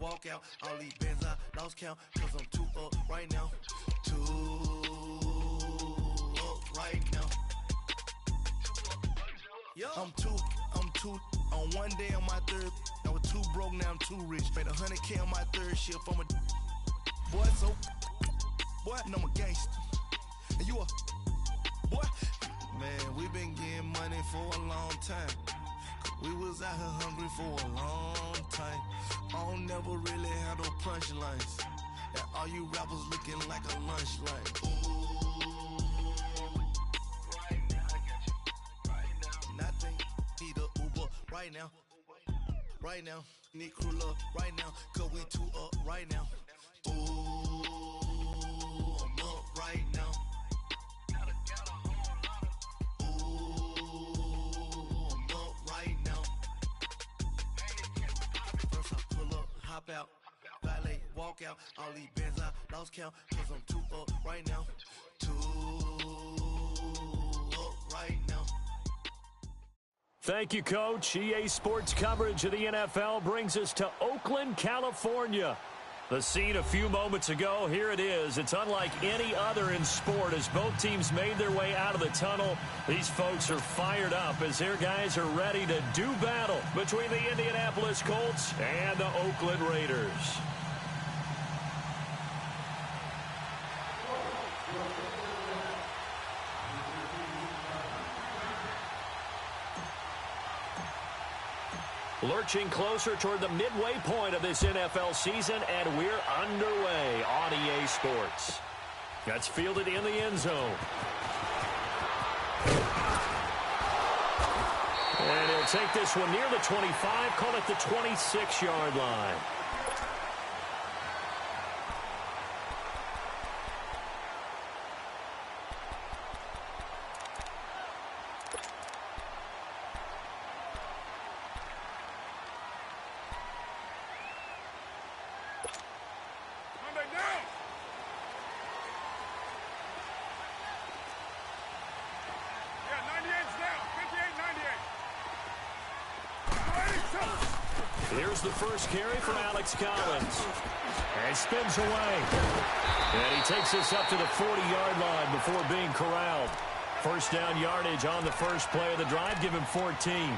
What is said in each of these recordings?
walk out, all these bands I lost count, cause I'm too up right now. Too up right now. I'm too on one day on my third. I was too broke, now I'm too rich. Made 100K on my third shift. I'm a boy, so boy, and I'm a gangster. And you a boy. Man, we been getting money for a long time. We was out here hungry for a long time. I don't never really have no punchlines. And all you rappers looking like a lunch line. Right now, I got you. Right now. Nothing. Need a Uber right now. Right now. Need crew love right now. Cause we too up right now. Ooh, I'm up right now. Hop out, valet, walk out, all these bands I lost count, cause I'm too up right now, too up right now. Thank you, Coach. EA Sports coverage of the NFL brings us to Oakland, California. The scene a few moments ago, here it is. It's unlike any other in sport as both teams made their way out of the tunnel. These folks are fired up as their guys are ready to do battle between the Indianapolis Colts and the Oakland Raiders. Lurching closer toward the midway point of this NFL season, and we're underway on EA Sports. That's fielded in the end zone. And he'll take this one near the 25, call it the 26-yard line. Here's the first carry for Alex Collins. And spins away. And he takes this up to the 40-yard line before being corralled. First down yardage on the first play of the drive. Give him 14.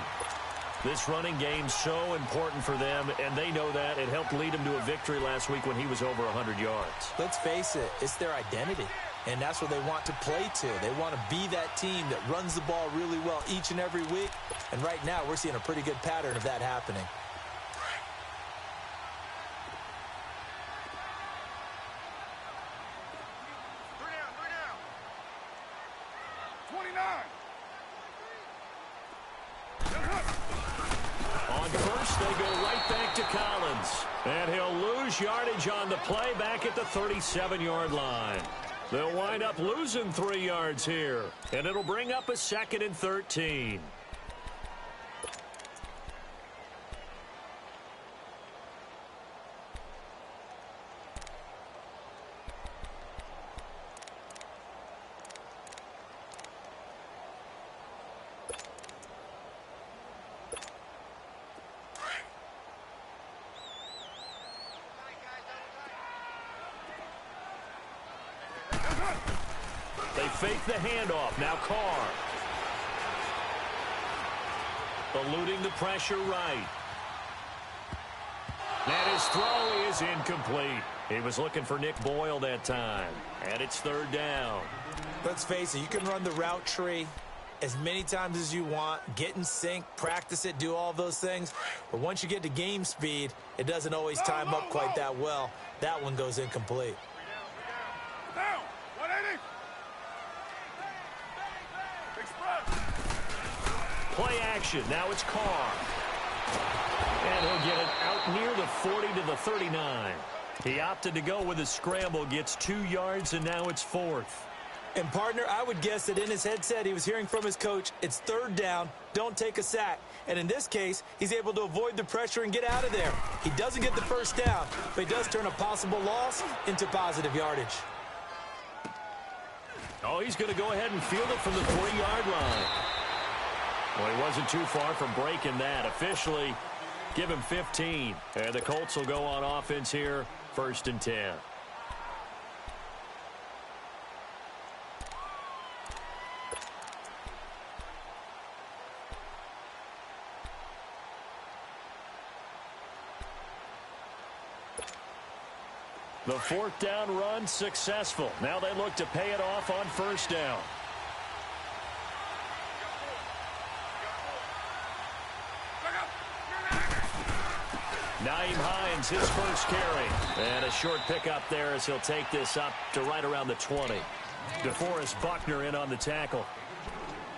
This running game's so important for them, and they know that. It helped lead him to a victory last week when he was over 100 yards. Let's face it, it's their identity. And that's what they want to play to. They want to be that team that runs the ball really well each and every week. And right now, we're seeing a pretty good pattern of that happening. On first, they go right back to Collins. And he'll lose yardage on the play back at the 37-yard line. They'll wind up losing 3 yards here. And it'll bring up a 2nd and 13. They fake the handoff. Now Carr. Eluding the pressure right. And his throw is incomplete. He was looking for Nick Boyle that time. And it's 3rd down. Let's face it, you can run the route tree as many times as you want, get in sync, practice it, do all those things. But once you get to game speed, it doesn't always time up quite that well. That one goes incomplete. Down, 180. Play action. Now it's Carr. And he'll get it out near the 40 to the 39. He opted to go with a scramble, gets 2 yards, and now it's 4th. And, partner, I would guess that in his headset he was hearing from his coach, it's 3rd down, don't take a sack. And in this case, he's able to avoid the pressure and get out of there. He doesn't get the first down, but he does turn a possible loss into positive yardage. Oh, he's going to go ahead and field it from the 3-yard line. Well, he wasn't too far from breaking that. Officially, Give him 15. And the Colts will go on offense here, 1st and 10. The 4th down run successful. Now they look to pay it off on 1st down. Naeem Hines, his first carry. And a short pickup there as he'll take this up to right around the 20. DeForest Buckner in on the tackle.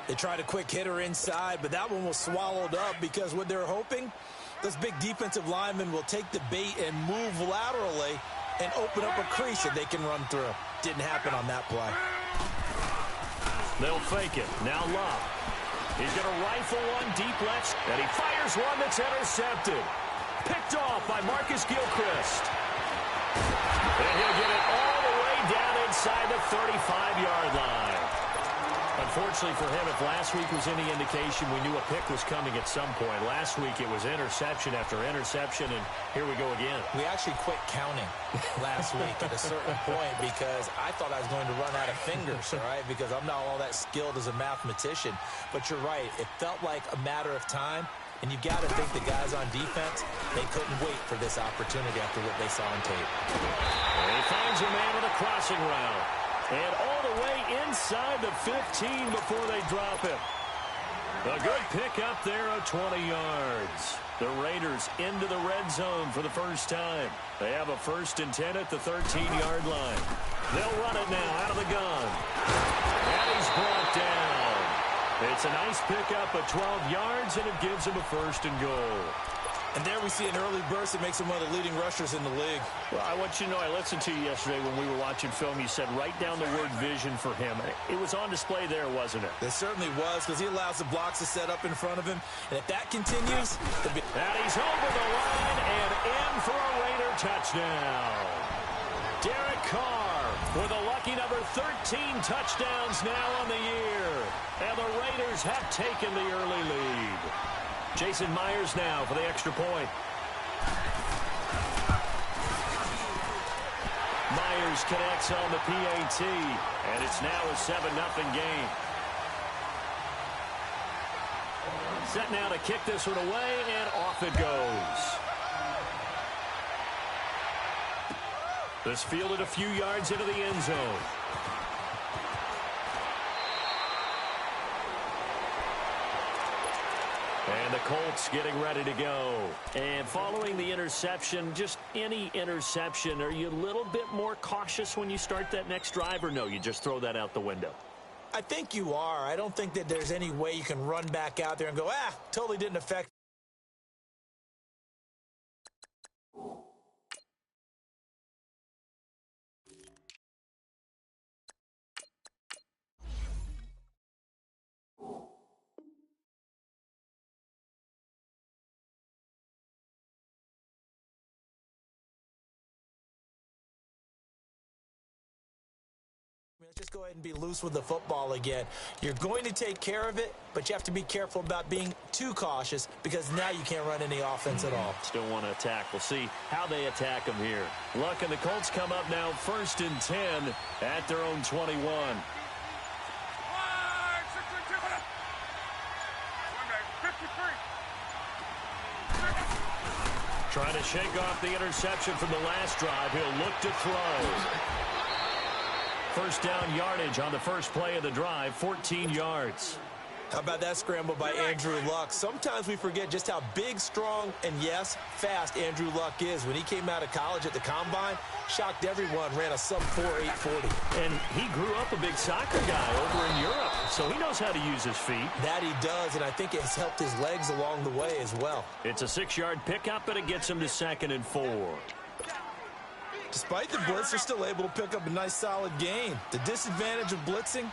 They tried a quick hitter inside, but that one was swallowed up because what they're hoping, those big defensive linemen will take the bait and move laterally and open up a crease that they can run through. Didn't happen on that play. They'll fake it. Now Love. He's going to rifle one deep left, and he fires one that's intercepted. Picked off by Marcus Gilchrist. And he'll get it all the way down inside the 35-yard line. Unfortunately for him, if last week was any indication, we knew a pick was coming at some point. Last week it was interception after interception, and here we go again. We actually quit counting last week at a certain point because I thought I was going to run out of fingers, all right, because I'm not all that skilled as a mathematician. But you're right. It felt like a matter of time. And you got to think the guys on defense, they couldn't wait for this opportunity after what they saw on tape. And he finds a man with a crossing route. And all the way inside the 15 before they drop him. A good pickup there of 20 yards. The Raiders into the red zone for the first time. They have a 1st and 10 at the 13-yard line. They'll run it now out of the gun. And he's brought down. It's a nice pickup of 12 yards, and it gives him a 1st and goal. And there we see an early burst that makes him one of the leading rushers in the league. Well, I want you to know, I listened to you yesterday when we were watching film. You said write down the word vision for him. It was on display there, wasn't it? It certainly was, because he allows the blocks to set up in front of him. And if that continues... And he's over the line and in for a Raider touchdown. Derek Carr with a lucky number 13 touchdowns now on the year. And the Raiders have taken the early lead. Jason Myers now for the extra point. Myers connects on the PAT. And it's now a 7-0 game. Set now to kick this one away, and off it goes. This fielded a few yards into the end zone. And the Colts getting ready to go. And following the interception, just any interception, are you a little bit more cautious when you start that next drive, or no, you just throw that out the window? I think you are. I don't think that there's any way you can run back out there and go, totally didn't affect. Let's just go ahead and be loose with the football again. You're going to take care of it, but you have to be careful about being too cautious because now you can't run any offense at all. Still want to attack. We'll see how they attack them here. Luck and the Colts come up now 1st and 10 at their own 21. Trying to shake off the interception from the last drive. He'll look to throw. 1st down yardage on the first play of the drive, 14 yards. How about that scramble by Andrew Luck? Sometimes we forget just how big, strong, and, yes, fast Andrew Luck is. When he came out of college at the Combine, shocked everyone, ran a sub-4 840. And he grew up a big soccer guy over in Europe, so he knows how to use his feet. That he does, and I think it has helped his legs along the way as well. It's a 6-yard pickup, but it gets him to 2nd and 4. Despite the blitz, they're still able to pick up a nice, solid gain. The disadvantage of blitzing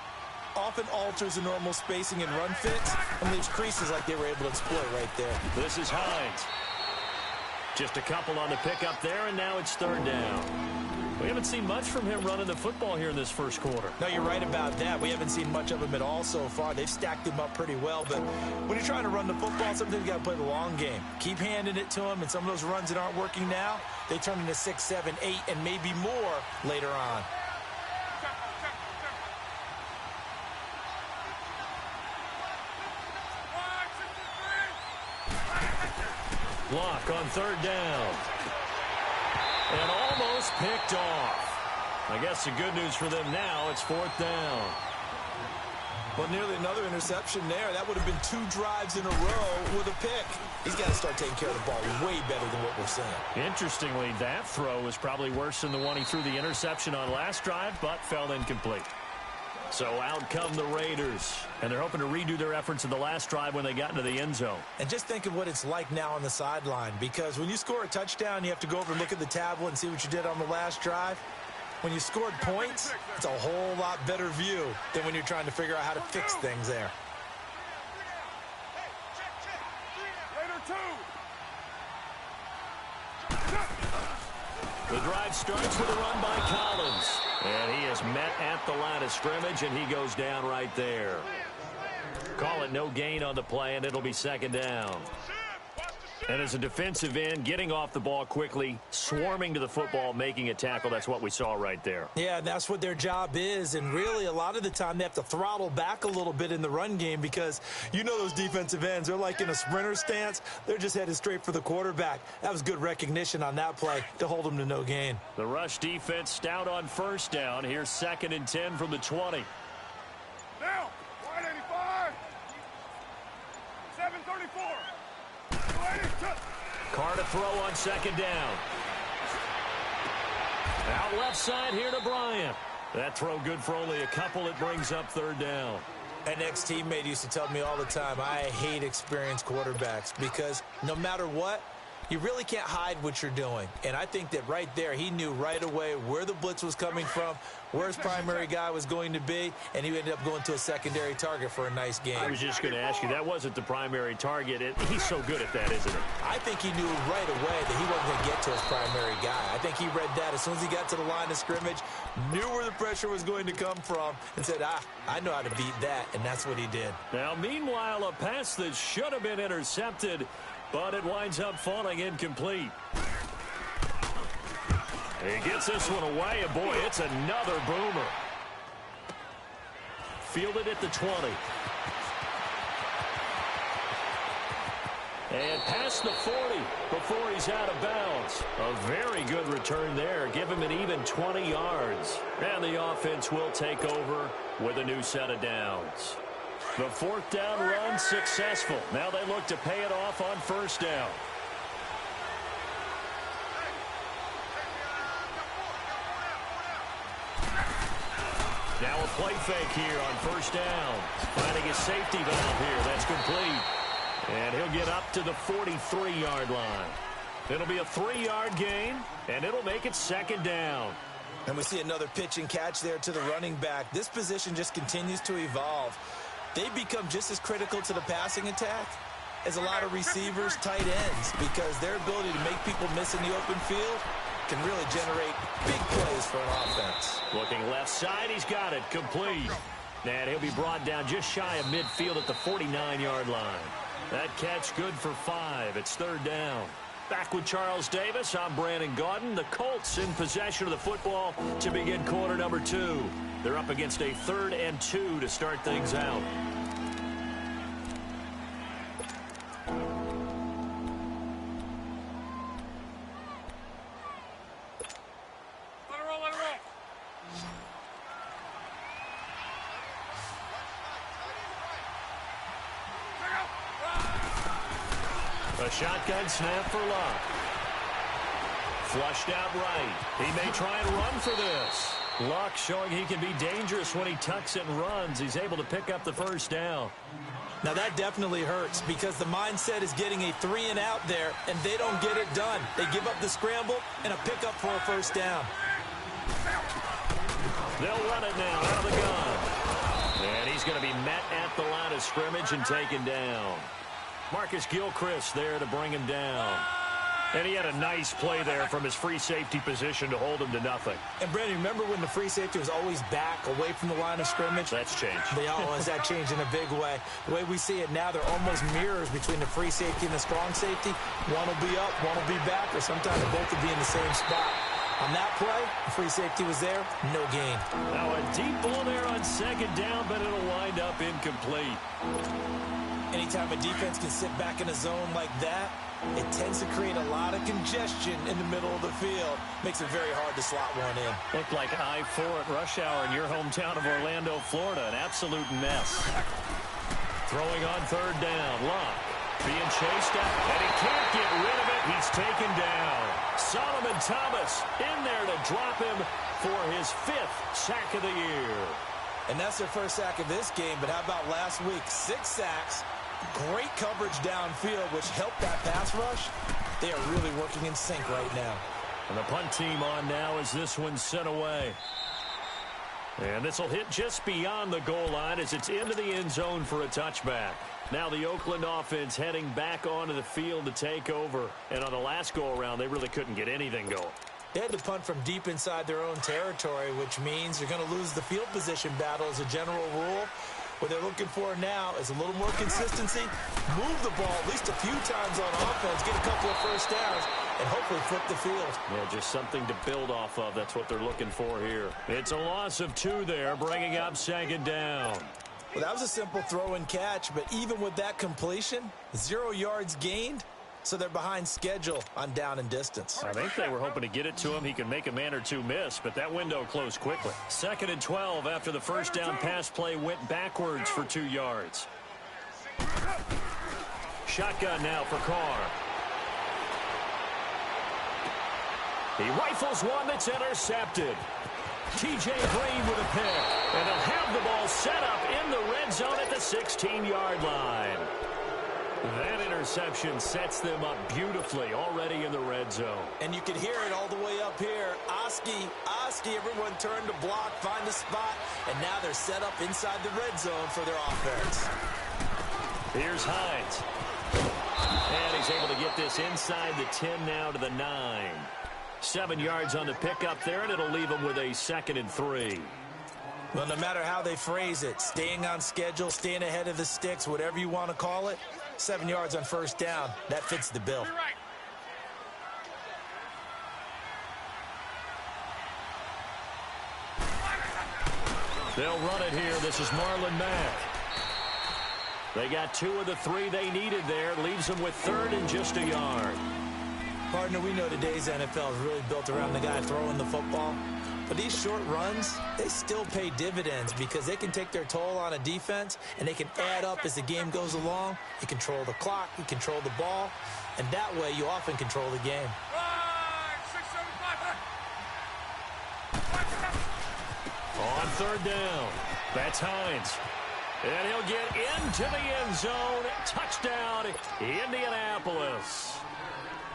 often alters the normal spacing and run fits and leaves creases like they were able to exploit right there. This is Hines. Just a couple on the pickup there, and now it's 3rd down. We haven't seen much from him running the football here in this first quarter. No, you're right about that. We haven't seen much of him at all so far. They've stacked him up pretty well, but when you're trying to run the football, sometimes you got to play the long game. Keep handing it to him, and some of those runs that aren't working now, they turn into 6, 7, 8, and maybe more later on. Block on third down. And almost picked off. I guess the good news for them now, it's fourth down. Well, nearly another interception there. That would have been 2 drives in a row with a pick. He's got to start taking care of the ball way better than what we're seeing. Interestingly, that throw was probably worse than the one he threw the interception on last drive, but fell incomplete. So out come the Raiders, and they're hoping to redo their efforts in the last drive when they got into the end zone. And just think of what it's like now on the sideline, because when you score a touchdown, you have to go over and look at the tablet and see what you did on the last drive. When you scored points, it's a whole lot better view than when you're trying to figure out how to fix things there. The drive starts with a run by Collins. And he is met at the line of scrimmage, and he goes down right there. Call it no gain on the play, and it'll be second down. And as a defensive end, getting off the ball quickly, swarming to the football, making a tackle, that's what we saw right there. Yeah, that's what their job is, and really a lot of the time they have to throttle back a little bit in the run game because you know those defensive ends, they're like in a sprinter stance. They're just headed straight for the quarterback. That was good recognition on that play to hold them to no gain. The rush defense stout on first down. Here's 2nd and 10 from the 20. Down. 185. 734. Carr to throw on 2nd down. Out left side here to Bryant. That throw good for only a couple. It brings up 3rd down. An ex-teammate used to tell me all the time, I hate experienced quarterbacks because no matter what, you really can't hide what you're doing. And I think that right there, he knew right away where the blitz was coming from, where his primary guy was going to be, and he ended up going to a secondary target for a nice game. I was just going to ask you, that wasn't the primary target. He's so good at that, isn't he? I think he knew right away that he wasn't going to get to his primary guy. I think he read that as soon as he got to the line of scrimmage, knew where the pressure was going to come from, and said, I know how to beat that, and that's what he did. Now, meanwhile, a pass that should have been intercepted, but it winds up falling incomplete. He gets this one away, and boy, it's another boomer. Fielded at the 20. And past the 40 before he's out of bounds. A very good return there. Give him an even 20 yards. And the offense will take over with a new set of downs. The 4th down run successful. Now they look to pay it off on 1st down. Now a play fake here on 1st down. Finding his safety valve here. That's complete. And he'll get up to the 43-yard line. It'll be a 3-yard gain, and it'll make it 2nd down. And we see another pitch and catch there to the running back. This position just continues to evolve. They become just as critical to the passing attack as a lot of receivers, tight ends, because their ability to make people miss in the open field can really generate big plays for an offense. Looking left side, he's got it, complete. And he'll be brought down just shy of midfield at the 49-yard line. That catch good for 5. It's 3rd down. Back with Charles Davis, I'm Brandon Gaudin. The Colts in possession of the football to begin quarter number 2. They're up against a 3rd and 2 to start things out. Let it roll, let it roll. A shotgun snap for Luck. Flushed out right. He may try and run for this. Luck showing he can be dangerous when he tucks it and runs. He's able to pick up the 1st down. Now that definitely hurts because the mindset is getting a 3-and-out there, and they don't get it done. They give up the scramble and a pickup for a 1st down. They'll run it now out of the gun. And he's going to be met at the line of scrimmage and taken down. Marcus Gilchrist there to bring him down. And he had a nice play there from his free safety position to hold him to nothing. And, Brandon, remember when the free safety was always back away from the line of scrimmage? That's changed. Has that changed in a big way? The way we see it now, they're almost mirrors between the free safety and the strong safety. One will be up, one will be back, or sometimes both will be in the same spot. On that play, the free safety was there, no gain. Now a deep ball there on second down, but it'll wind up incomplete. Anytime a defense can sit back in a zone like that, it tends to create a lot of congestion in the middle of the field. Makes it very hard to slot one in. Looked like I-4 at rush hour in your hometown of Orlando, Florida. An absolute mess. Throwing on third down. Locke being chased up, and he can't get rid of it. He's taken down. Solomon Thomas in there to drop him for his 5th sack of the year. And that's their first sack of this game, but how about last week? 6 sacks. Great coverage downfield, which helped that pass rush. They are really working in sync right now. And the punt team on now as this one's sent away. And this will hit just beyond the goal line as it's into the end zone for a touchback. Now the Oakland offense heading back onto the field to take over. And on the last go-around, they really couldn't get anything going. They had to punt from deep inside their own territory, which means you're going to lose the field position battle as a general rule. What they're looking for now is a little more consistency, move the ball at least a few times on offense, get a couple of first downs, and hopefully flip the field. Yeah, just something to build off of. That's what they're looking for here. It's a loss of 2 there, bringing up second down. Well, that was a simple throw and catch, but even with that completion, 0 yards gained. So they're behind schedule on down and distance. I think they were hoping to get it to him. He could make a man or two miss, but that window closed quickly. 2nd and 12 after the first down pass play went backwards for 2 yards. Shotgun now for Carr. He rifles one that's intercepted. T.J. Green with a pick. And they'll have the ball set up in the red zone at the 16-yard line. That interception sets them up beautifully already in the red zone. And you can hear it all the way up here. Oski, everyone turned to block, find a spot, and now they're set up inside the red zone for their offense. Here's Hines. And he's able to get this inside the 10 now to the 9. 7 yards on the pickup there, and it'll leave them with a 2nd and 3. Well, no matter how they phrase it, staying on schedule, staying ahead of the sticks, whatever you want to call it, 7 yards on first down, that fits the bill. They'll run it here. This is Marlon Mack. They got 2 of the 3 they needed there. Leaves them with 3rd and just a yard. Partner, we know today's NFL is really built around the guy throwing the football. But these short runs, they still pay dividends because they can take their toll on a defense and they can add up as the game goes along. You control the clock, you control the ball, and that way you often control the game. On 3rd down, that's Hines. And he'll get into the end zone. Touchdown, Indianapolis.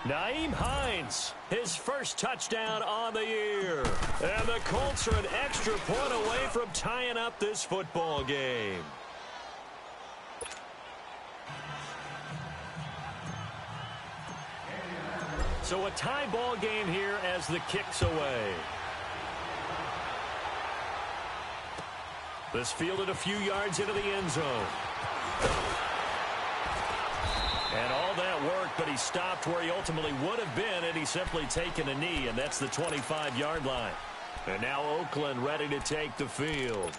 Nyheim Hines, his first touchdown on the year. And the Colts are an extra point away from tying up this football game. So a tie ball game here as the kick's away. This fielded a few yards into the end zone. And all that worked, but he stopped where he ultimately would have been, and he's simply taken a knee, and that's the 25-yard line. And now Oakland ready to take the field.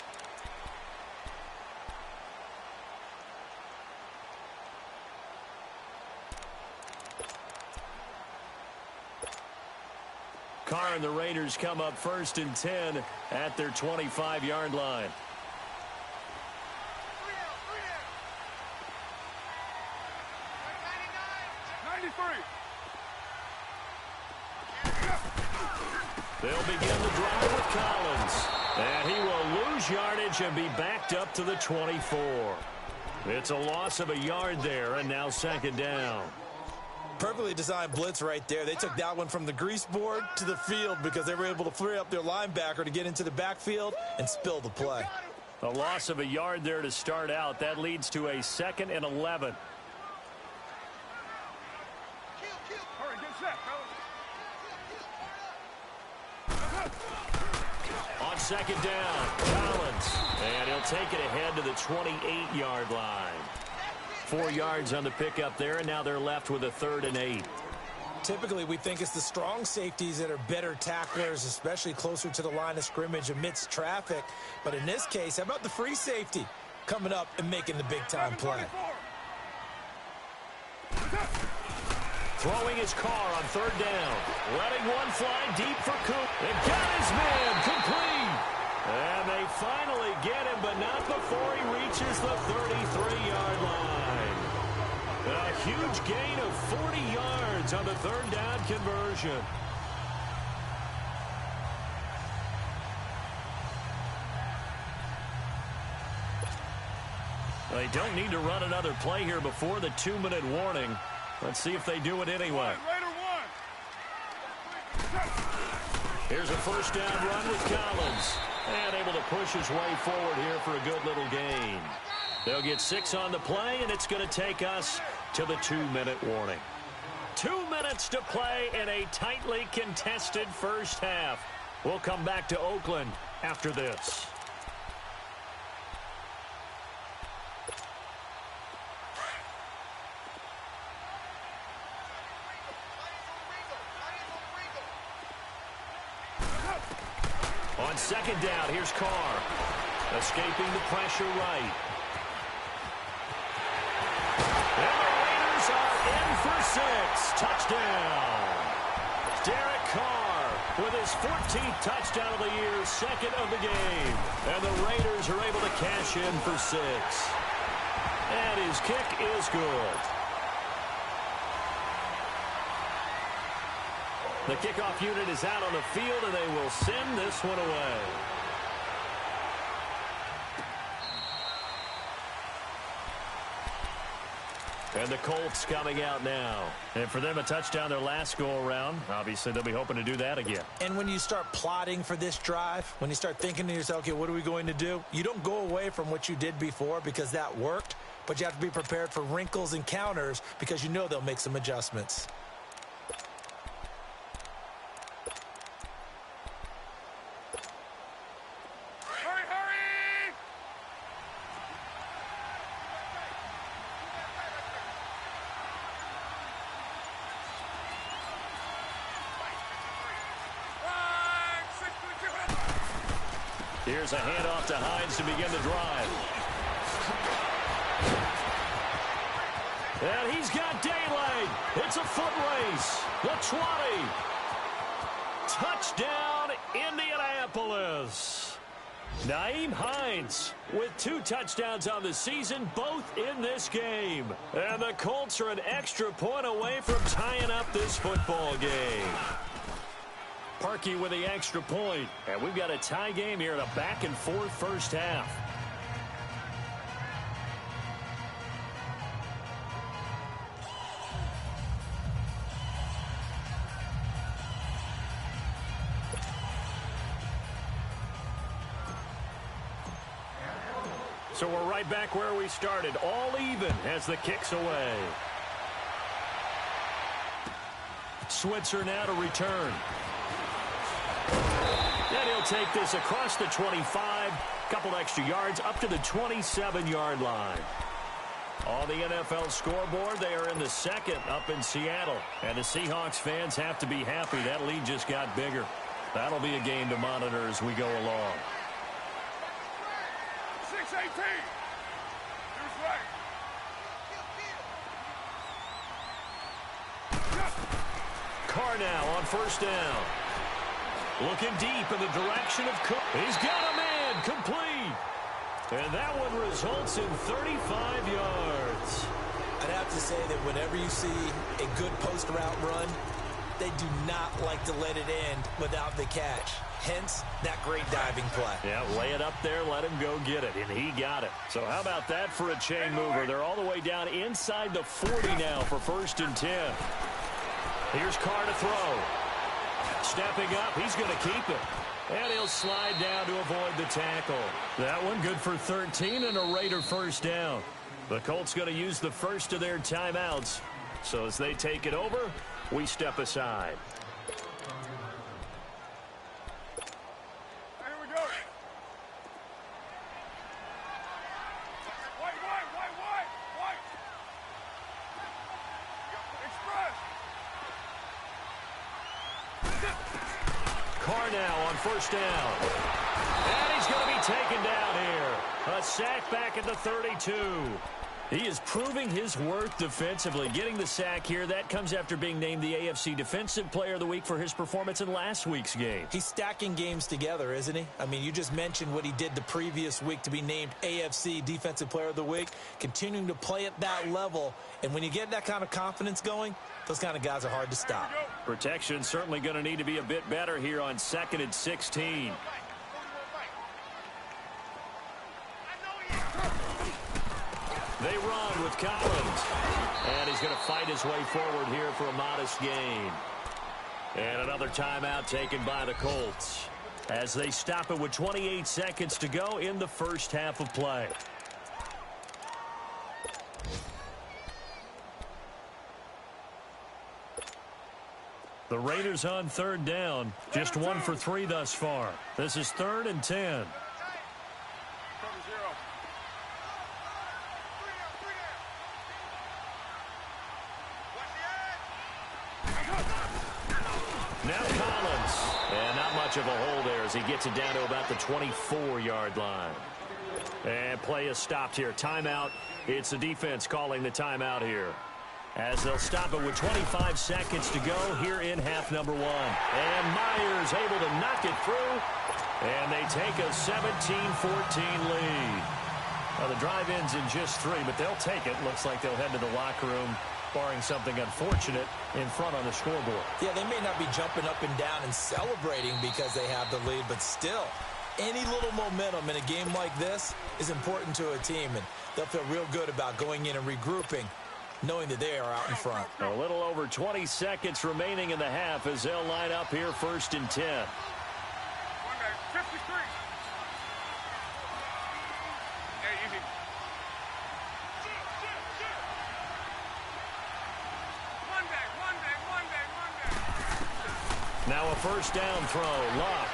Carr and the Raiders come up 1st and 10 at their 25-yard line. They'll begin the drive with Collins. And he will lose yardage and be backed up to the 24. It's a loss of a yard there, and now 2nd down. Perfectly designed blitz right there. They took that one from the grease board to the field because they were able to free up their linebacker to get into the backfield and spill the play. A loss of a yard there to start out. That leads to a 2nd and 11. Hurry, get set. On second down, Collins. And he'll take it ahead to the 28-yard line. 4 yards on the pickup there, and now they're left with a 3rd and 8. Typically, we think it's the strong safeties that are better tacklers, especially closer to the line of scrimmage amidst traffic. But in this case, how about the free safety coming up and making the big-time play? Throwing his car on 3rd down. Letting one fly deep for Coop. They got his man complete. And they finally get him, but not before he reaches the 33-yard line. A huge gain of 40 yards on the 3rd down conversion. They don't need to run another play here before the 2-minute warning. Let's see if they do it anyway. Here's a 1st down run with Collins. And able to push his way forward here for a good little gain. They'll get 6 on the play, and it's going to take us to the 2-minute warning. 2 minutes to play in a tightly contested first half. We'll come back to Oakland after this. On second down, here's Carr. Escaping the pressure right. And the Raiders are in for 6. Touchdown. Derek Carr with his 14th touchdown of the year, 2nd of the game. And the Raiders are able to cash in for 6. And his kick is good. The kickoff unit is out on the field, and they will send this one away. And the Colts coming out now. And for them, a touchdown their last go-around. Obviously, they'll be hoping to do that again. And when you start plotting for this drive, when you start thinking to yourself, okay, what are we going to do? You don't go away from what you did before because that worked, but you have to be prepared for wrinkles and counters because you know they'll make some adjustments. Here's a handoff to Hines to begin the drive. And he's got daylight. It's a foot race. The 20. Touchdown, Indianapolis. Nyheim Hines with 2 touchdowns on the season, both in this game. And the Colts are an extra point away from tying up this football game. Parkey with the extra point. And we've got a tie game here in a back-and-forth first half. So we're right back where we started. All even as the kick's away. Switzer now to return. And he'll take this across the 25, couple extra yards up to the 27-yard line. On the NFL scoreboard, they are in the 2nd up in Seattle. And the Seahawks fans have to be happy. That lead just got bigger. That'll be a game to monitor as we go along. 6-18. Here's right. Carr now on 1st down. Looking deep in the direction of Cook. He's got a man complete. And that one results in 35 yards. I'd have to say that whenever you see a good post route run, they do not like to let it end without the catch. Hence, that great diving play. Yeah, lay it up there, let him go get it, and he got it. So how about that for a chain mover? They're all the way down inside the 40 now for 1st and 10. Here's Carr to throw. Stepping up, he's going to keep it. And he'll slide down to avoid the tackle. That one good for 13 and a Raider 1st down. The Colts going to use the first of their timeouts. So as they take it over, we step aside. Here we go. car now on first down. And he's going to be taken down here. A sack back at the 32. He is proving his worth defensively, getting the sack here. That comes after being named the AFC Defensive Player of the Week for his performance in last week's game. He's stacking games together, isn't he? I mean, you just mentioned what he did the previous week to be named AFC Defensive Player of the Week, continuing to play at that level. And when you get that kind of confidence going, those kind of guys are hard to stop. Protection certainly going to need to be a bit better here on 2nd and 16. They run with Collins. And he's going to fight his way forward here for a modest gain. And another timeout taken by the Colts as they stop it with 28 seconds to go in the first half of play. The Raiders on 3rd down. Just 1 for 3 thus far. This is 3rd and 10. Now Collins. And not much of a hole there as he gets it down to about the 24-yard line. And play is stopped here. Timeout. It's the defense calling the timeout here, as they'll stop it with 25 seconds to go here in half number 1. And Myers able to knock it through. And they take a 17-14 lead. Well, the drive ends in just 3, but they'll take it. Looks like they'll head to the locker room, barring something unfortunate, in front on the scoreboard. Yeah, they may not be jumping up and down and celebrating because they have the lead, but still, any little momentum in a game like this is important to a team, and they'll feel real good about going in and regrouping, knowing that they are out in front. A little over 20 seconds remaining in the half as they'll line up here 1st and 10. 53. Hey, easy. Monday. Now a first down throw. Luck.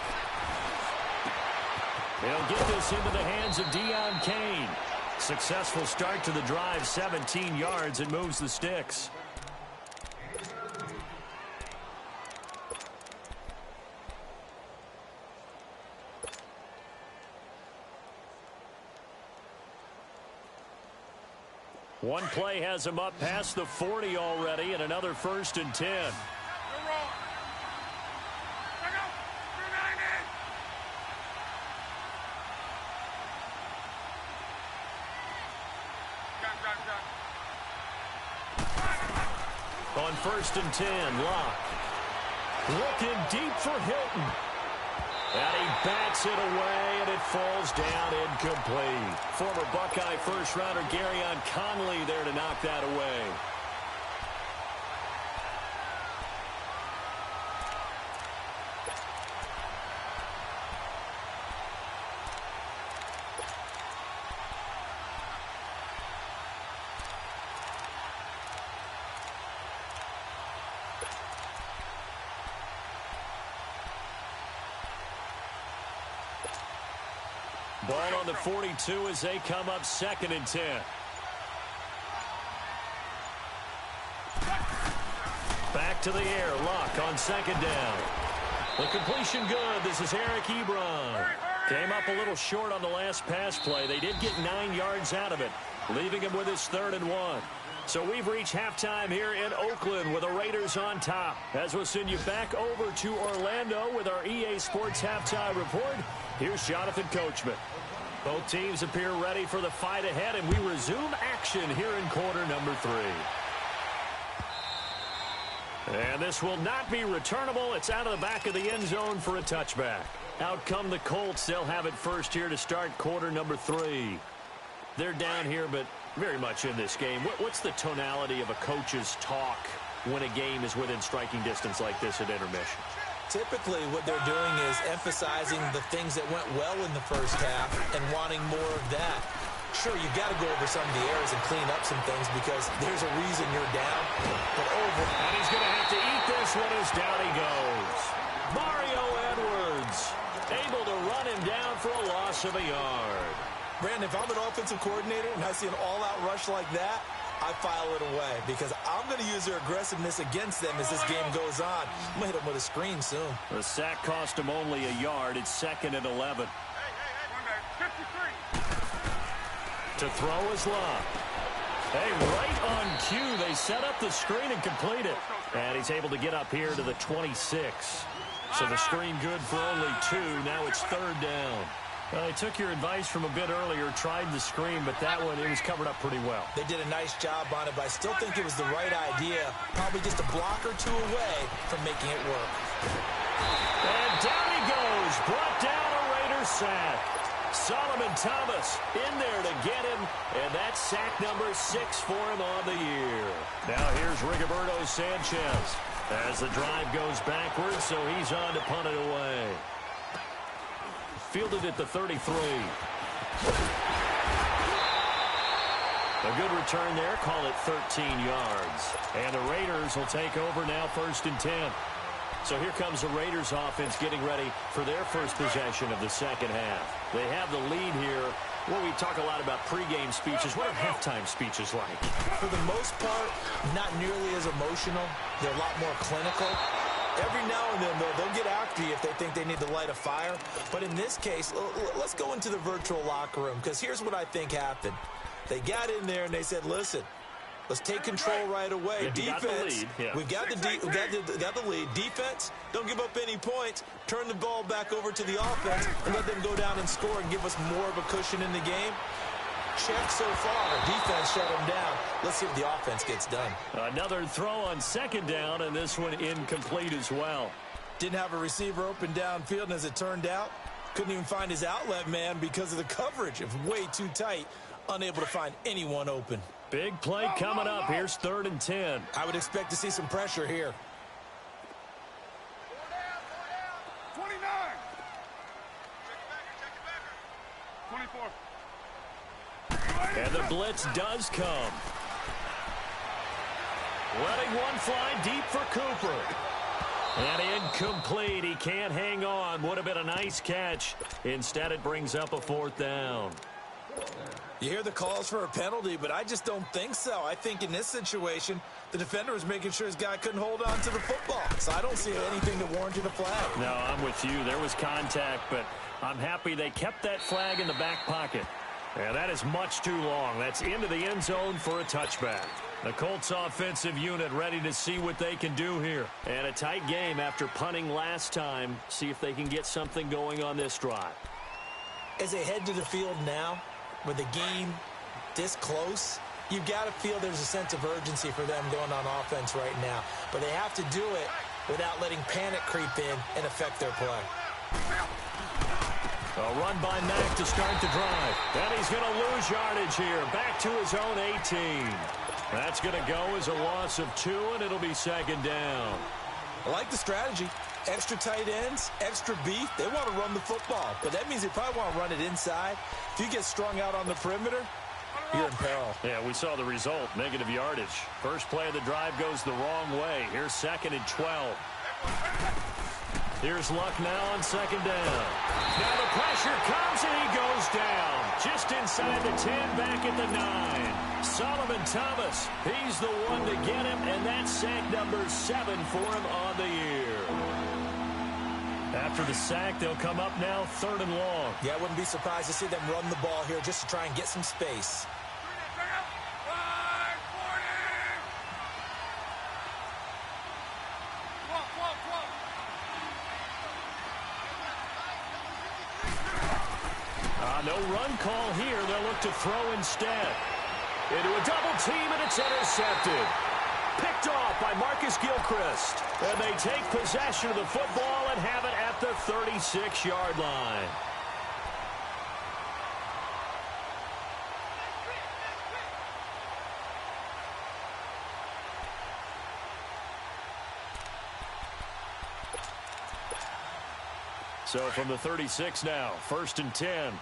They'll get this into the hands of Deion Kane. Successful start to the drive, 17 yards, and moves the sticks. One play has him up past the 40 already, and another 1st and 10. You're wrong. Check out. You're 90. On 1st and 10, Locke. Looking deep for Hilton. And he bats it away, and it falls down incomplete. Former Buckeye first-rounder Garyon Conley there to knock that away. Ball on the 42 as they come up 2nd and 10. Back to the air. Luck on 2nd down. The completion good. This is Eric Ebron. Came up a little short on the last pass play. They did get 9 yards out of it, leaving him with his 3rd and 1. So we've reached halftime here in Oakland with the Raiders on top. As we'll send you back over to Orlando with our EA Sports Halftime Report, here's Jonathan Coachman. Both teams appear ready for the fight ahead, and we resume action here in quarter number 3. And this will not be returnable. It's out of the back of the end zone for a touchback. Out come the Colts. They'll have it first here to start quarter number 3. They're down here, but very much in this game. What's the tonality of a coach's talk when a game is within striking distance like this at intermission? Typically, what they're doing is emphasizing the things that went well in the first half and wanting more of that. Sure, you've got to go over some of the errors and clean up some things because there's a reason you're down. But and he's going to have to eat this one as down he goes. Mario Edwards able to run him down for a loss of a yard. Brandon, if I'm an offensive coordinator and I see an all-out rush like that, I file it away because I'm going to use their aggressiveness against them as this game goes on. I'm going to hit them with a screen soon. The sack cost him only a yard. It's 2nd and 11. To throw is Love. Hey, right on cue, they set up the screen and complete it. And he's able to get up here to the 26. So the screen good for only 2. Now it's 3rd down. Well, they took your advice from a bit earlier, tried the screen, but that one, it was covered up pretty well. They did a nice job on it, but I still think it was the right idea. Probably just a block or two away from making it work. And down he goes. Brought down a Raiders sack. Solomon Thomas in there to get him, and that's sack number 6 for him on the year. Now here's Rigoberto Sanchez as the drive goes backwards, so he's on to punt it away. Fielded at the 33. A good return there, call it 13 yards. And the Raiders will take over now, 1st and 10. So here comes the Raiders offense getting ready for their first possession of the second half. They have the lead here. Well, we talk a lot about pregame speeches. What are halftime speeches like? For the most part, not nearly as emotional. They're a lot more clinical. Every now and then, though, they'll get after you if they think they need to light a fire. But in this case, let's go into the virtual locker room, because here's what I think happened. They got in there and they said, listen, let's take control right away. Defense, we've got the lead. Defense, don't give up any points. Turn the ball back over to the offense and let them go down and score and give us more of a cushion in the game. Check so far. Defense shut them down. Let's see if the offense gets done. Another throw on 2nd down, and this one incomplete as well. Didn't have a receiver open downfield, and as it turned out, couldn't even find his outlet man because of the coverage. It was way too tight. Unable to find anyone open. Big play coming up. Here's 3rd and 10. I would expect to see some pressure here. 29. 24. And the blitz does come. Letting one fly deep for Cooper. And incomplete. He can't hang on. Would have been a nice catch. Instead, it brings up a 4th down. You hear the calls for a penalty, but I just don't think so. I think in this situation, the defender was making sure his guy couldn't hold on to the football. So I don't see anything to warrant a flag. No, I'm with you. There was contact, but I'm happy they kept that flag in the back pocket. And that is much too long. That's into the end zone for a touchback. The Colts offensive unit ready to see what they can do here. And a tight game after punting last time. See if they can get something going on this drive. As they head to the field now, with the game this close, you've got to feel there's a sense of urgency for them going on offense right now. But they have to do it without letting panic creep in and affect their play. A run by Mack to start the drive. And he's going to lose yardage here. Back to his own 18. That's going to go as a loss of 2, and it'll be 2nd down. I like the strategy. Extra tight ends, extra beef. They want to run the football, but that means they probably want to run it inside. If you get strung out on the perimeter, you're in peril. Yeah, we saw the result, negative yardage. First play of the drive goes the wrong way. Here's 2nd and 12. Here's Luck now on 2nd down. Now the pressure comes and he goes down. Just inside the 10, back at the 9. Solomon Thomas, he's the one to get him, and that's sack number 7 for him on the year. After the sack, they'll come up now 3rd and long. Yeah, I wouldn't be surprised to see them run the ball here just to try and get some space. No run call here. They'll look to throw instead. Into a double team, and it's intercepted. Picked off by Marcus Gilchrist. And they take possession of the football and have it at the 36-yard line. So from the 36 now, 1st and 10.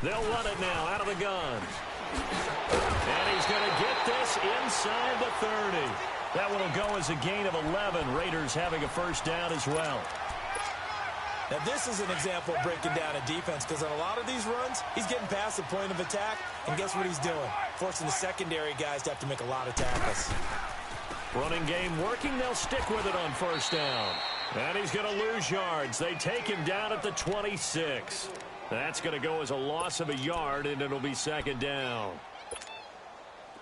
They'll run it now out of the gun. And he's going to get this inside the 30. That one will go as a gain of 11. Raiders having a 1st down as well. Now, this is an example of breaking down a defense because on a lot of these runs, he's getting past the point of attack, and guess what he's doing? Forcing the secondary guys to have to make a lot of tackles. Running game working. They'll stick with it on first down. And he's going to lose yards. They take him down at the 26. That's going to go as a loss of a yard, and it'll be second down.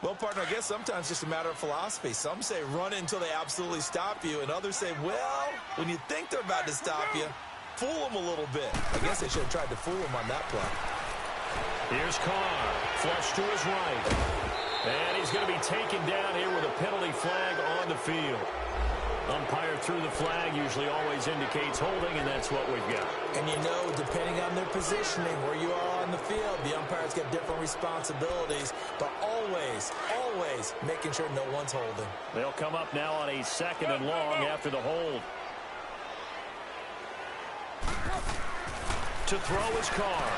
Well, partner, I guess sometimes it's just a matter of philosophy. Some say run it until they absolutely stop you, and others say, well, when you think they're about to stop you, fool them a little bit. I guess they should have tried to fool him on that play. Here's Carr, flush to his right. And he's going to be taken down here with a penalty flag on the field. Umpire threw the flag, usually always indicates holding, and that's what we've got. And you know, depending on their positioning, where you are on the field, the umpires get different responsibilities, but always, always making sure no one's holding. They'll come up now on a 2nd and long after the hold. To throw his Carr.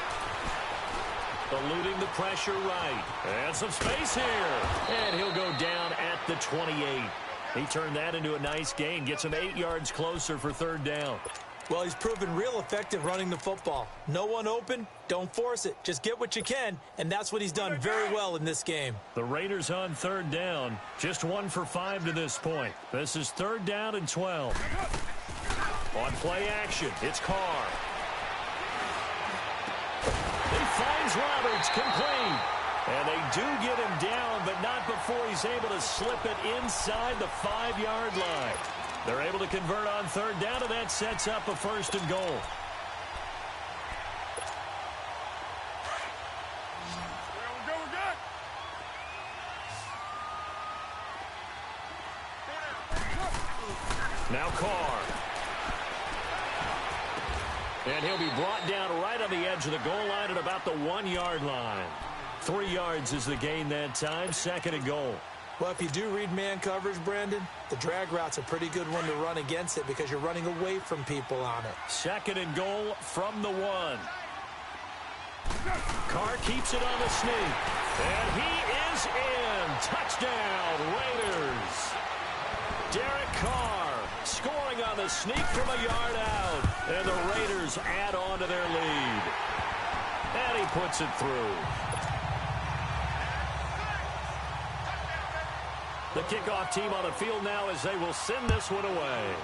Eluding the pressure right. And some space here. And he'll go down at the 28. He turned that into a nice gain. Gets him 8 yards closer for 3rd down. Well, he's proven real effective running the football. No one open, don't force it. Just get what you can, and that's what he's done very well in this game. The Raiders on 3rd down. Just 1 for 5 to this point. This is 3rd down and 12. On play action, it's Carr. He finds Roberts, complete. And they do get him down, but not before he's able to slip it inside the 5-yard line. They're able to convert on 3rd down, and that sets up a 1st and goal. We're good. Now Carr. And he'll be brought down right on the edge of the goal line at about the 1-yard line. 3 yards is the gain that time, 2nd and goal. Well, if you do read man coverage, Brandon, the drag route's a pretty good one to run against it because you're running away from people on it. 2nd and goal from the 1. Carr keeps it on the sneak. And he is in. Touchdown, Raiders. Derek Carr scoring on the sneak from a yard out. And the Raiders add on to their lead. And he puts it through. The kickoff team on the field now as they will send this one away.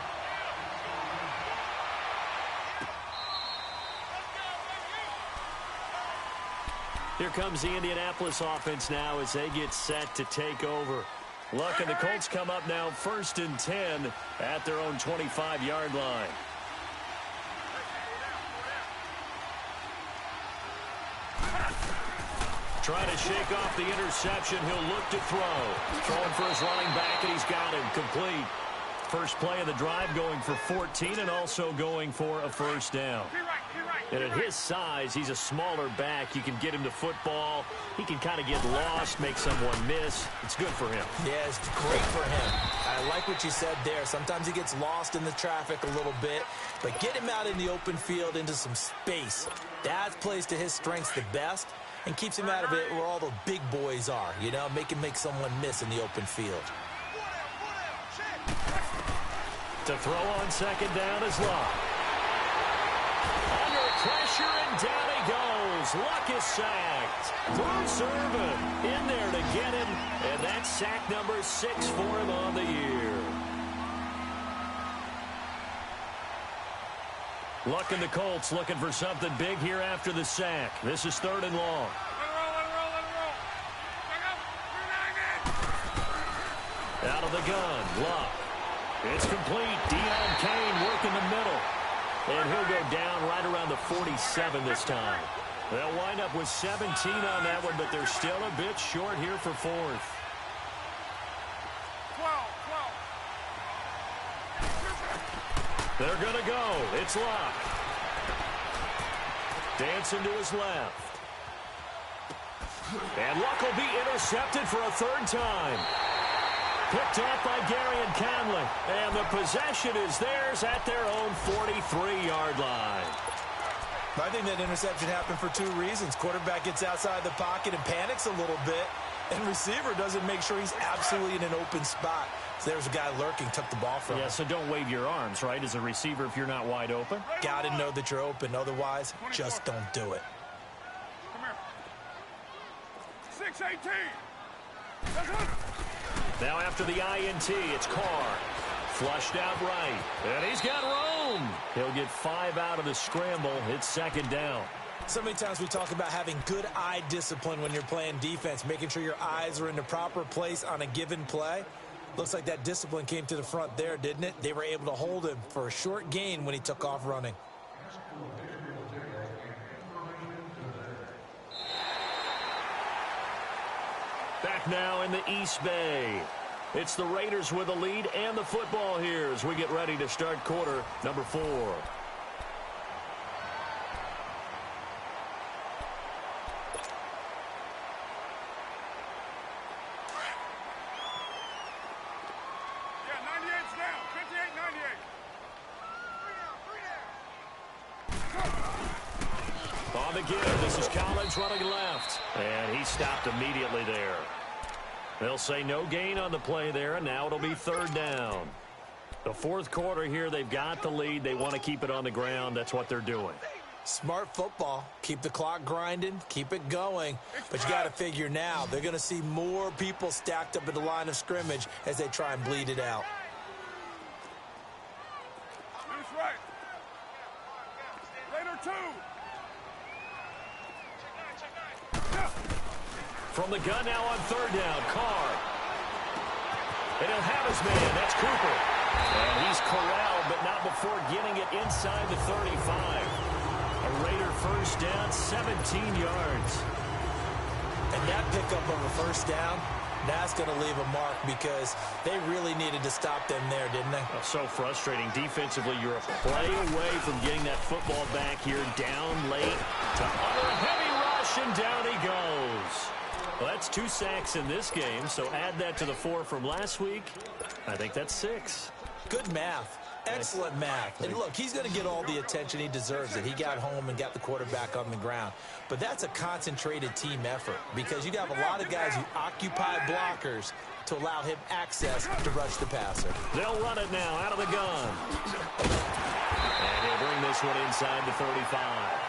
Here comes the Indianapolis offense now as they get set to take over. Luck and the Colts come up now 1st and 10 at their own 25-yard line. Trying to shake off the interception. He'll look to throw. Throwing for his running back, and he's got him complete. First play of the drive going for 14 and also going for a 1st down. And at his size, he's a smaller back. You can get him to football. He can kind of get lost, make someone miss. It's good for him. Yeah, it's great for him. I like what you said there. Sometimes he gets lost in the traffic a little bit, but get him out in the open field into some space. That plays to his strengths the best and keeps him out of it where all the big boys are, you know, make someone miss in the open field. To throw on 2nd down is Luck. Under pressure, and down he goes. Luck is sacked. Through Servant in there to get him, and that's sack number 6 for him on the year. Luck and the Colts looking for something big here after the sack. This is 3rd and long. Out of the gun, Luck. It's complete. Deion Kane working the middle. And he'll go down right around the 47 this time. They'll wind up with 17 on that one, but they're still a bit short here for 4th. 12. They're going to go. It's Luck. Dancing to his left. And Luck will be intercepted for a 3rd time. Picked off by Gary and Conley. And the possession is theirs at their own 43-yard line. I think that interception happened for 2 reasons. Quarterback gets outside the pocket and panics a little bit, and receiver doesn't make sure he's absolutely in an open spot. So there's a guy lurking, took the ball from him. Yeah, so don't wave your arms, right, as a receiver if you're not wide open. Got to know that you're open. Otherwise, just don't do it. Come here. 6-18. That's it. Now after the INT, it's Carr. Flushed out right. And he's got room. He'll get 5 out of the scramble. It's second down. So many times we talk about having good eye discipline when you're playing defense, making sure your eyes are in the proper place on a given play. Looks like that discipline came to the front there, didn't it? They were able to hold him for a short gain when he took off running. Back now in the East Bay. It's the Raiders with the lead and the football here as we get ready to start quarter number 4. Yeah, 98's down. 58-98. On the give, this is Collins running left. And he stopped immediately there. They'll say no gain on the play there, and now it'll be third down. The fourth quarter here, they've got the lead. They want to keep it on the ground. That's what they're doing. Smart football. Keep the clock grinding. Keep it going. But you got to figure now, they're going to see more people stacked up at the line of scrimmage as they try and bleed it out. Loose right. Later 2. From the gun now on third down, Carr. And he'll have his man. That's Cooper. And he's corralled, but not before getting it inside the 35. A Raider first down, 17 yards. And that pickup of a first down, that's going to leave a mark because they really needed to stop them there, didn't they? Oh, so frustrating. Defensively, you're a play away from getting that football back here down late to utter heavy rush, and down he goes. Well, that's 2 sacks in this game, so add that to the 4 from last week. I think that's 6. Good math. Excellent math. And look, he's going to get all the attention he deserves it. He got home and got the quarterback on the ground. But that's a concentrated team effort because you have a lot of guys who occupy blockers to allow him access to rush the passer. They'll run it now out of the gun. And he'll bring this one inside the 35.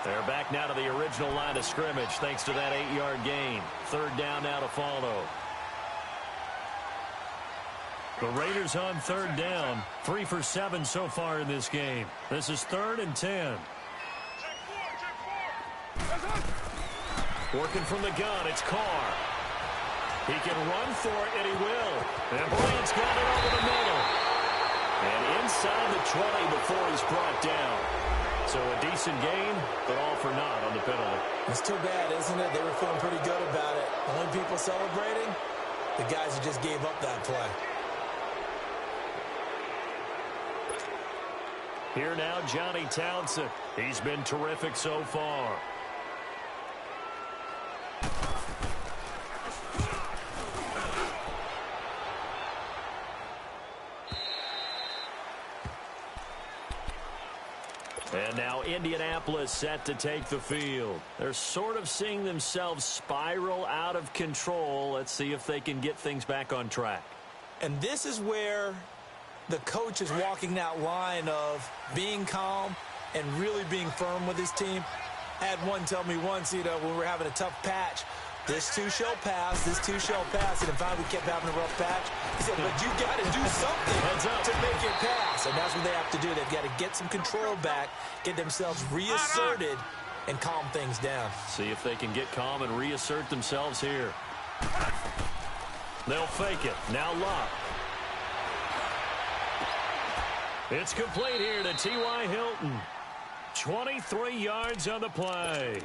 They're back now to the original line of scrimmage thanks to that 8-yard gain. Third down now to follow. The Raiders on third down. 3 for 7 so far in this game. This is 3rd and 10. Working from the gun, it's Carr. He can run for it, and he will. And Bryant's got it over the middle. And inside the 20 before he's brought down. So a decent gain, but all for naught on the penalty. It's too bad, isn't it? They were feeling pretty good about it. Only people celebrating, the guys who just gave up that play. Here now, Johnny Townsend. He's been terrific so far. And now Indianapolis set to take the field. They're sort of seeing themselves spiral out of control. Let's see if they can get things back on track. And this is where the coach is walking that line of being calm and really being firm with his team. I had one tell me once, when we were having a tough patch, this too shall pass, this too shall pass. And in fact, we kept having a rough patch. He said, but you got to do something to make it pass. And that's what they have to do. They've got to get some control back, get themselves reasserted, and calm things down. See if they can get calm and reassert themselves here. They'll fake it. Now Luck. It's complete here to T.Y. Hilton. 23 yards on the play.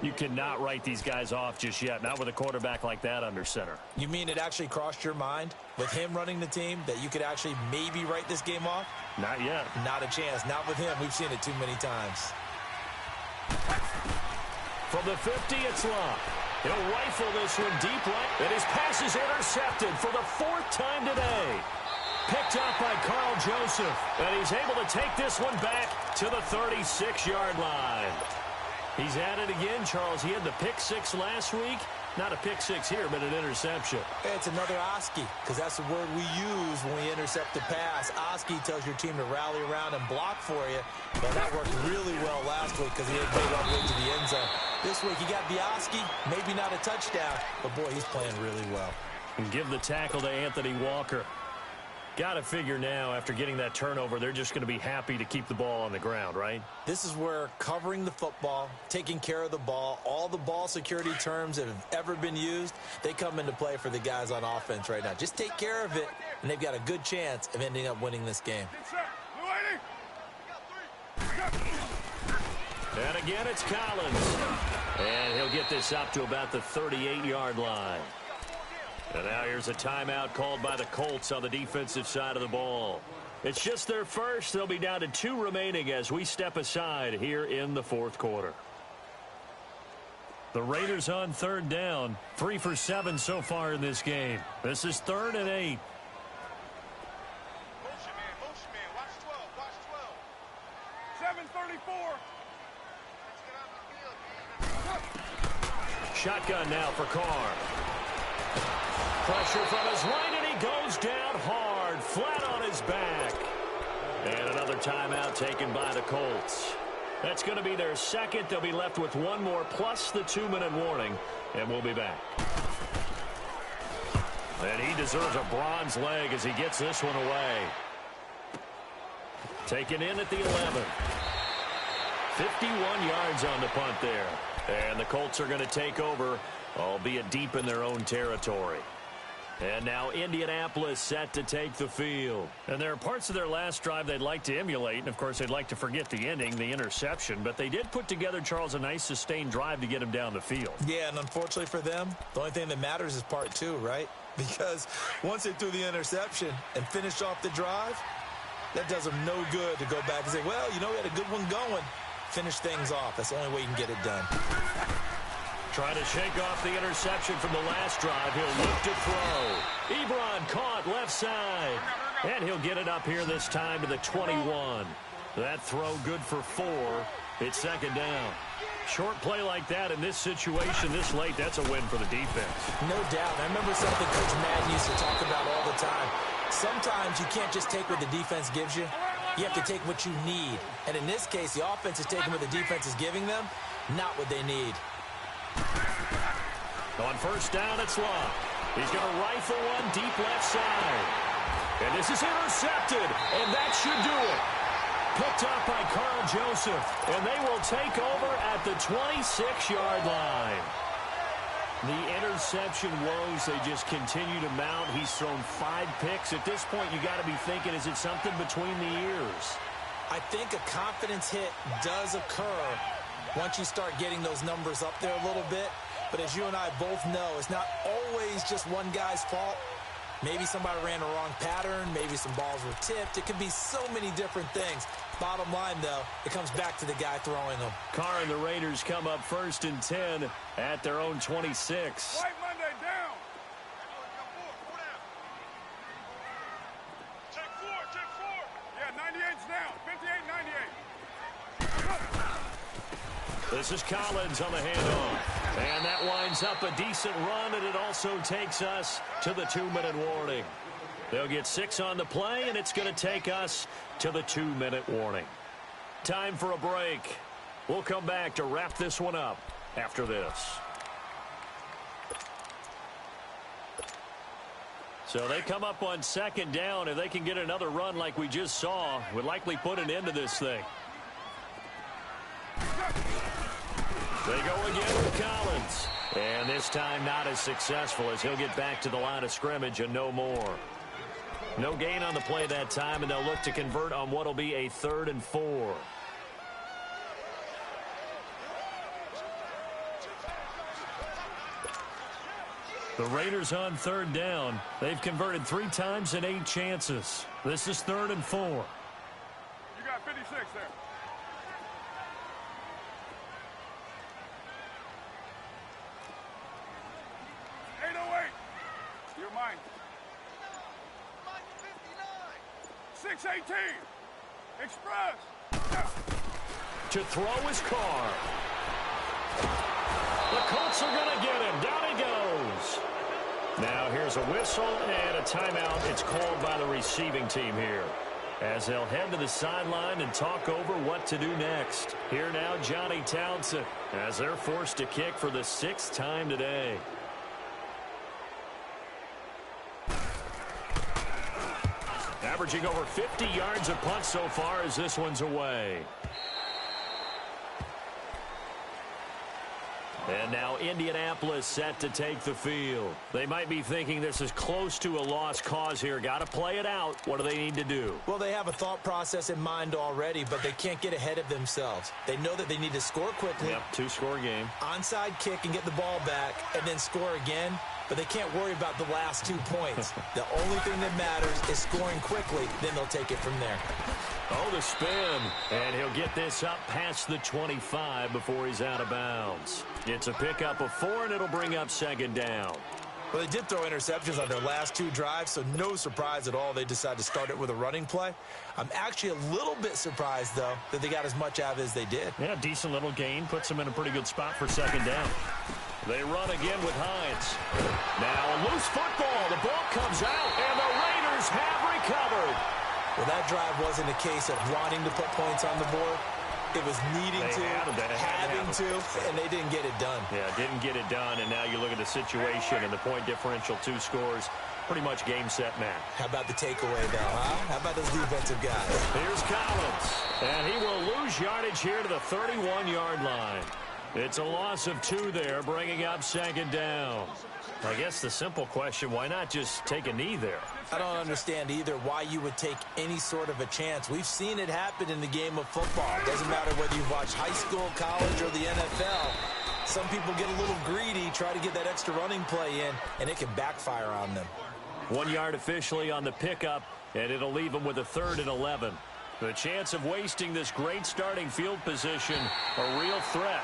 You cannot write these guys off just yet, not with a quarterback like that under center. You mean it actually crossed your mind with him running the team that you could actually maybe write this game off? Not yet. Not a chance. Not with him. We've seen it too many times. From the 50, it's Luck. He'll rifle this one deep right, and his pass is intercepted for the 4th time today. Picked up by Carl Joseph, and he's able to take this one back to the 36-yard line. He's at it again, Charles. He had the pick 6 last week. Not a pick six here, but an interception. It's another Oski, because that's the word we use when we intercept the pass. Oski tells your team to rally around and block for you. But that worked really well last week because he had made all the way to the end zone. This week he got the Oski, maybe not a touchdown, but boy, he's playing really well. And give the tackle to Anthony Walker. Got to figure now, after getting that turnover, they're just going to be happy to keep the ball on the ground, right? This is where covering the football, taking care of the ball, all the ball security terms that have ever been used, they come into play for the guys on offense right now. Just take care of it, and they've got a good chance of ending up winning this game. And again, it's Collins. And he'll get this up to about the 38-yard line. And now here's a timeout called by the Colts on the defensive side of the ball. It's just their first. They'll be down to 2 remaining as we step aside here in the fourth quarter. The Raiders on third down. 3 for 7 so far in this game. This is 3rd and 8. Motion man, watch 12, 7:34. Shotgun now for Carr. Pressure from his right, and he goes down hard, flat on his back. And another timeout taken by the Colts. That's going to be their second. They'll be left with 1 more, plus the 2-minute warning, and we'll be back. And he deserves a bronze leg as he gets this one away. Taken in at the 11. 51 yards on the punt there. And the Colts are going to take over, albeit deep in their own territory. And now Indianapolis set to take the field. And there are parts of their last drive they'd like to emulate. And, of course, they'd like to forget the ending, the interception. But they did put together, Charles, a nice sustained drive to get him down the field. Yeah, and unfortunately for them, the only thing that matters is part 2, right? Because once they threw the interception and finished off the drive, that does them no good to go back and say, well, you know, we had a good one going. Finish things off. That's the only way you can get it done. Trying to shake off the interception from the last drive. He'll look to throw. Ebron caught left side. And he'll get it up here this time to the 21. That throw good for 4. It's 2nd down. Short play like that in this situation this late, that's a win for the defense. No doubt. I remember something Coach Madden used to talk about all the time. Sometimes you can't just take what the defense gives you. You have to take what you need. And in this case, the offense is taking what the defense is giving them, not what they need. On first down, it's Love. He's going to rifle one deep left side. And this is intercepted, and that should do it. Picked up by Carl Joseph, and they will take over at the 26-yard line. The interception woes, they just continue to mount. He's thrown 5 picks. At this point, you got to be thinking, is it something between the ears? I think a confidence hit does occur once you start getting those numbers up there a little bit. But as you and I both know, it's not always just one guy's fault. Maybe somebody ran a wrong pattern. Maybe some balls were tipped. It could be so many different things. Bottom line, though, it comes back to the guy throwing them. Carr and the Raiders come up 1st and 10 at their own 26. White Monday down. Check 4. Yeah, 98's down. 58-98. This is Collins on the handoff. And that winds up a decent run, and it also takes us to the 2-minute warning. They'll get 6 on the play, and it's going to take us to the 2-minute warning. Time for a break. We'll come back to wrap this one up after this. So they come up on 2nd down. If they can get another run like we just saw, would likely put an end to this thing. They go again with Collins. And this time not as successful as he'll get back to the line of scrimmage and no more. No gain on the play that time, and they'll look to convert on what will be a 3rd and 4. The Raiders on 3rd down. They've converted 3 times in 8 chances. This is 3rd and 4. You got 56 there. You're mine. 618. Express. To throw his Carr. The Colts are going to get him. Down he goes. Now here's a whistle and a timeout. It's called by the receiving team here, as they'll head to the sideline and talk over what to do next. Here now, Johnny Townsend, as they're forced to kick for the 6th time today. Averaging over 50 yards a punt so far as this one's away. And now Indianapolis set to take the field. They might be thinking this is close to a lost cause here. Got to play it out. What do they need to do? Well, they have a thought process in mind already, but they can't get ahead of themselves. They know that they need to score quickly. Yep, 2-score game. Onside kick and get the ball back and then score again. But they can't worry about the last 2 points. The only thing that matters is scoring quickly. Then they'll take it from there. Oh, the spin. And he'll get this up past the 25 before he's out of bounds. It's a pickup of 4, and it'll bring up 2nd down. Well, they did throw interceptions on their last 2 drives, so no surprise at all they decided to start it with a running play. I'm actually a little bit surprised, though, that they got as much out of it as they did. Yeah, decent little gain. Puts them in a pretty good spot for 2nd down. They run again with Hines. Now a loose football. The ball comes out, and the Raiders have recovered. Well, that drive wasn't a case of wanting to put points on the board. It was needing to, having to, and they didn't get it done. Yeah, didn't get it done, and now you look at the situation and the point differential, 2 scores, pretty much game, set, match. How about the takeaway, though, huh? How about those defensive guys? Here's Collins, and he will lose yardage here to the 31-yard line. It's a loss of 2 there, bringing up 2nd down. I guess the simple question, why not just take a knee there? I don't understand either why you would take any sort of a chance. We've seen it happen in the game of football. It doesn't matter whether you've watched high school, college, or the NFL. Some people get a little greedy, try to get that extra running play in, and it can backfire on them. 1 yard officially on the pickup, and it'll leave them with a 3rd and 11. The chance of wasting this great starting field position, a real threat.